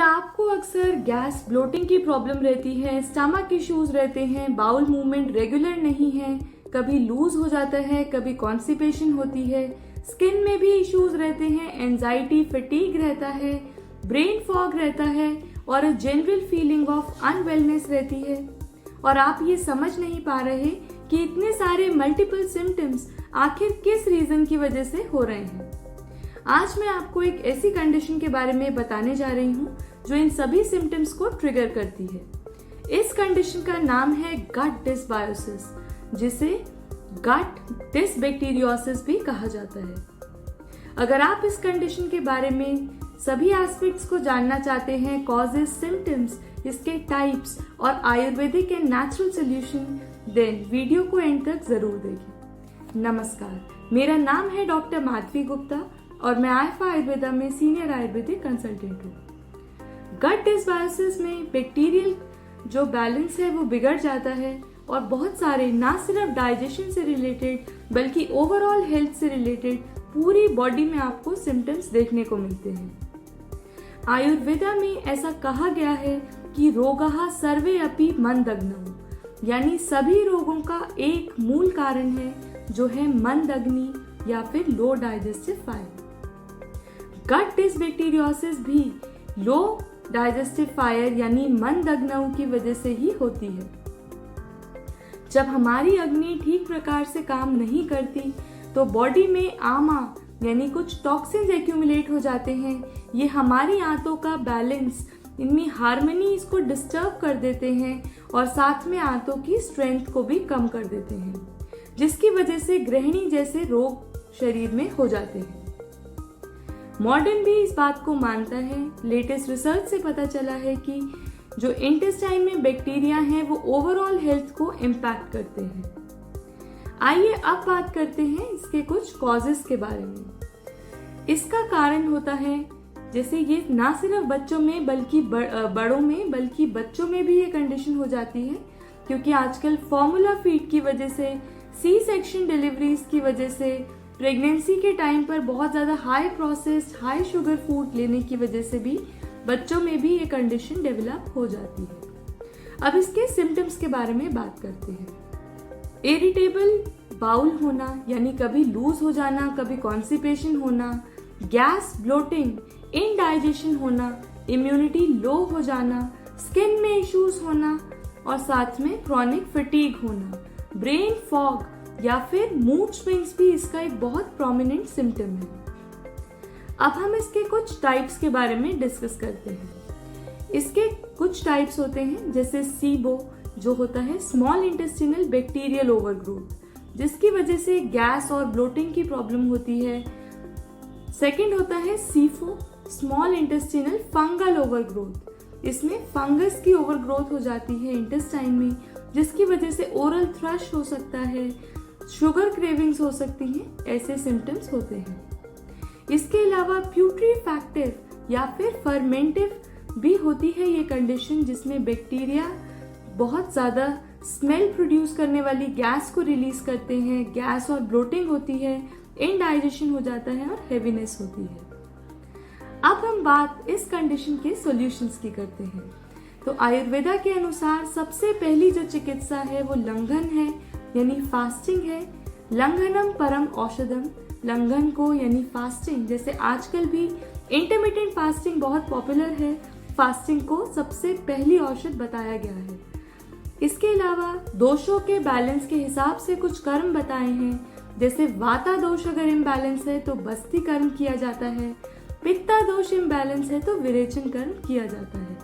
आपको अक्सर gas bloating की प्रॉब्लम रहती है, स्टमक इश्यूज रहते हैं, बाउल मूवमेंट रेगुलर नहीं है, कभी लूज हो जाता है, कभी कॉन्स्टिपेशन होती है, स्किन में भी इश्यूज रहते हैं, एंजाइटी फटीग रहता है, ब्रेन फॉग रहता है और जनरल फीलिंग ऑफ अनवेलनेस रहती है और आप ये समझ नहीं पा रहे कि इतने सारे मल्टीपल सिम्टम्स आखिर किस रीजन की वजह से हो रहे हैं। आज मैं आपको एक ऐसी कंडीशन के बारे में बताने जा रही हूँ जो इन सभी सिम्टम्स को ट्रिगर करती है। इस कंडीशन का नाम है गट डिसबायोसिस, जिसे गट डिसबैक्टीरियोसिस भी कहा जाता है। अगर आप इस कंडीशन के बारे में सभी एस्पेक्ट्स को जानना चाहते हैं, कॉजेस, सिम्टम्स, इसके टाइप्स और Ayurvedic and natural solution, then video को एंड तक जरूर देखें। नमस्कार, मेरा नाम है डॉक्टर माधवी गुप्ता और मैं आयफा आयुर्वेदा में सीनियर आयुर्वेदिक कंसल्टेंट हूँ। गट डिसबायोसिस में बैक्टीरियल जो बैलेंस है वो बिगड़ जाता है और बहुत सारे ना सिर्फ डाइजेशन से रिलेटेड बल्कि ओवरऑल हेल्थ से रिलेटेड पूरी बॉडी में आपको सिम्टम्स देखने को मिलते हैं। आयुर्वेदा में ऐसा कहा गया है कि रोगः सर्वे अपि मंदग्नौ, यानी सभी रोगों का एक मूल कारण है जो है मंदग्नि या फिर लो डाइजेस्टिव फाइबर। गट डिसबैक्टीरियोसिस भी लो डाइजेस्टिव फायर यानी मंदग्नौ की वजह से ही होती है। जब हमारी अग्नि ठीक प्रकार से काम नहीं करती तो बॉडी में आमा यानी कुछ टॉक्सिन्स एक्यूमुलेट हो जाते हैं। ये हमारी आंतों का बैलेंस, इनमें हार्मनी इसको डिस्टर्ब कर देते हैं और साथ में आंतों की स्ट्रेंथ को भी कम कर देते हैं, जिसकी वजह से गृहिणी जैसे रोग शरीर में हो जाते हैं। मॉडर्न भी इस बात को मानता है। लेटेस्ट रिसर्च से पता चला है कि जो इंटेस्टाइन में बैक्टीरिया हैं वो ओवरऑल हेल्थ को इम्पैक्ट करते हैं। आइए अब बात करते हैं इसके कुछ कॉजेस के बारे में। इसका कारण होता है, जैसे ये ना सिर्फ बच्चों में बल्कि बड़ों में बल्कि बच्चों में भी ये कंडीशन हो जाती है, क्योंकि आजकल फॉर्मूला फीड की वजह से, सी सेक्शन डिलीवरीज की वजह से, प्रेगनेंसी के टाइम पर बहुत ज़्यादा high processed high sugar food लेने की वजह से भी बच्चों में भी ये कंडीशन डेवलप हो जाती है। अब इसके सिम्टम्स के बारे में बात करते हैं। इरिटेबल बाउल होना यानी कभी लूज हो जाना, कभी कॉन्स्टिपेशन होना, गैस, ब्लोटिंग, इनडाइजेशन होना, इम्यूनिटी लो हो जाना, स्किन में इश्यूज होना और साथ में क्रॉनिक फटीग होना, ब्रेन फॉग या फिर मूड स्विंग्स भी इसका एक बहुत प्रोमिनेंट सिम्टम है। अब हम इसके कुछ टाइप्स के बारे में डिस्कस करते हैं। इसके कुछ टाइप्स होते हैं, जैसे सीबो जो होता है स्मॉल इंटेस्टिनल बैक्टीरियल ओवरग्रोथ, जिसकी वजह से गैस और ब्लोटिंग की प्रॉब्लम होती है। सेकंड होता है सीफो, स्मॉल इंटेस्टिनल फंगल ओवरग्रोथ। इसमें फंगस की ओवरग्रोथ हो जाती है इंटेस्टाइन में, जिसकी वजह से ओरल थ्रश हो सकता है, शुगर क्रेविंग्स हो सकती हैं, ऐसे सिम्टम्स होते हैं। इसके अलावा प्यूट्रीफैक्टिव या फिर फर्मेंटिव भी होती है ये कंडीशन, जिसमें बैक्टीरिया बहुत ज़्यादा स्मेल प्रोड्यूस करने वाली गैस को रिलीज करते हैं, गैस और ब्लोटिंग होती है, इनडाइजेशन हो जाता है और हेवीनेस होती है। अब हम बात इस कंडीशन के सॉल्यूशंस की करते हैं। तो आयुर्वेदा के अनुसार सबसे पहली जो चिकित्सा है वो लंघन है, यानी फास्टिंग है। लंघनम परम औषधम, लंघन को यानी फास्टिंग, जैसे आजकल भी इंटरमिटेंट फास्टिंग बहुत पॉपुलर है, फास्टिंग को सबसे पहली औषध बताया गया है। इसके अलावा दोषों के बैलेंस के हिसाब से कुछ कर्म बताए हैं, जैसे वाता दोष अगर इम्बैलेंस है तो बस्ती कर्म किया जाता है, पित्ता दोष इम्बैलेंस है तो विरेचन कर्म किया जाता है।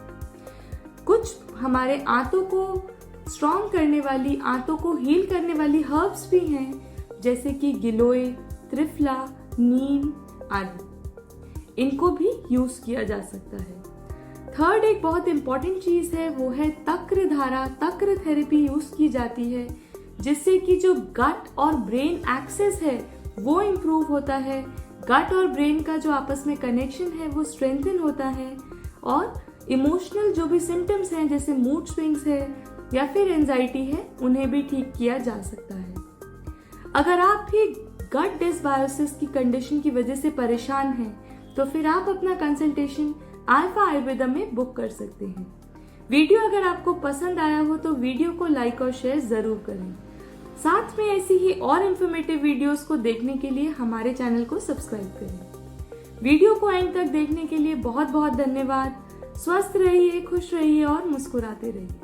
कुछ हमारे आंतों को स्ट्रॉन्ग करने वाली, आंतों को हील करने वाली हर्ब्स भी हैं, जैसे कि गिलोय, त्रिफला, नीम आदि। इनको भी यूज किया जा सकता है। थर्ड एक बहुत इंपॉर्टेंट चीज है, वो है तक्र धारा, तक्र थेरेपी यूज की जाती है, जिससे कि जो गट और ब्रेन एक्सेस है वो इम्प्रूव होता है, गट और ब्रेन का जो आपस में कनेक्शन है वो स्ट्रेंथन होता है और इमोशनल जो भी सिम्टम्स हैं, जैसे मूड स्विंग्स है या फिर एंजाइटी है, उन्हें भी ठीक किया जा सकता है। अगर आप भी गट डिसबायोसिस की कंडीशन की वजह से परेशान हैं तो फिर आप अपना कंसल्टेशन आल्फा आयुर्वेदा में बुक कर सकते हैं। वीडियो अगर आपको पसंद आया हो तो वीडियो को लाइक और शेयर जरूर करें। साथ में ऐसी ही और इन्फॉर्मेटिव वीडियोस को देखने के लिए हमारे चैनल को सब्सक्राइब करें। वीडियो को एंड तक देखने के लिए बहुत बहुत धन्यवाद। स्वस्थ रहिए, खुश रहिए और मुस्कुराते रहिए।